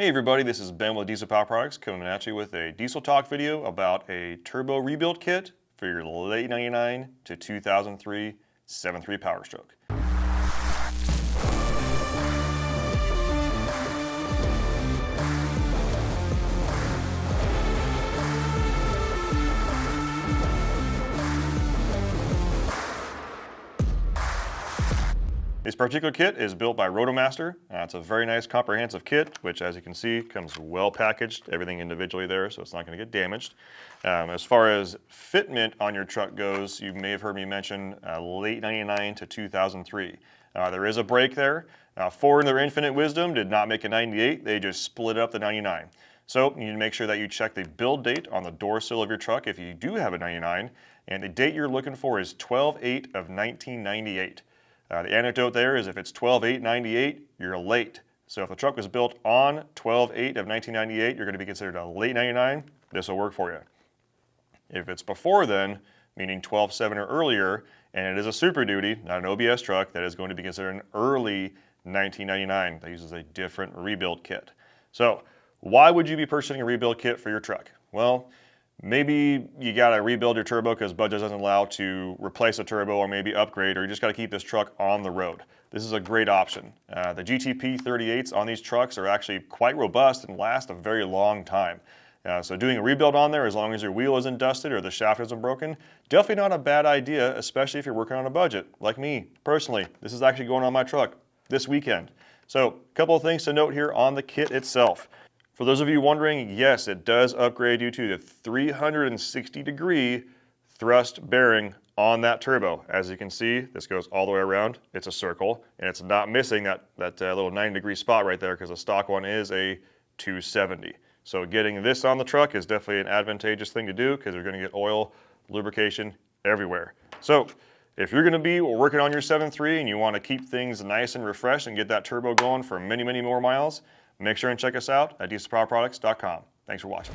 Hey everybody, this is Ben with Diesel Power Products coming at you with a diesel talk video about a turbo rebuild kit for your late 99 to 2003 7.3 Power Stroke. This particular kit is built by Rotomaster. It's a very nice comprehensive kit, which as you can see comes well packaged, everything individually there, so it's not going to get damaged. As far as fitment on your truck goes, you may have heard me mention late 99 to 2003. There is a break there. Ford in their infinite wisdom did not make a 98, they just split up the 99. So you need to make sure that you check the build date on the door sill of your truck if you do have a 99, and the date you're looking for is 12/8 of 1998. The anecdote there is if it's 12/8/98, you're late. So if the truck was built on 12/8 of 1998, you're going to be considered a late 99. This will work for you. If it's before then, meaning 12/7 or earlier, and it is a SuperDuty, not an OBS truck, that is going to be considered an early 1999. That uses a different rebuild kit. So why would you be purchasing a rebuild kit for your truck? Well, maybe you got to rebuild your turbo because budget doesn't allow to replace a turbo or maybe upgrade, or you just got to keep this truck on the road. This is a great option. The GTP 38s on these trucks are actually quite robust and last a very long time. So doing a rebuild on there, as long as your wheel isn't dusted or the shaft isn't broken, definitely not a bad idea, especially if you're working on a budget. Like me, personally, this is actually going on my truck this weekend. So a couple of things to note here on the kit itself. For those of you wondering, yes, it does upgrade you to the 360-degree thrust bearing on that turbo. As you can see, this goes all the way around. It's a circle, and it's not missing that little 90-degree spot right there because the stock one is a 270. So getting this on the truck is definitely an advantageous thing to do because you're going to get oil, lubrication everywhere. So if you're going to be working on your 7.3 and you want to keep things nice and refreshed and get that turbo going for many, many more miles, make sure and check us out at dieselpowerproducts.com. Thanks for watching.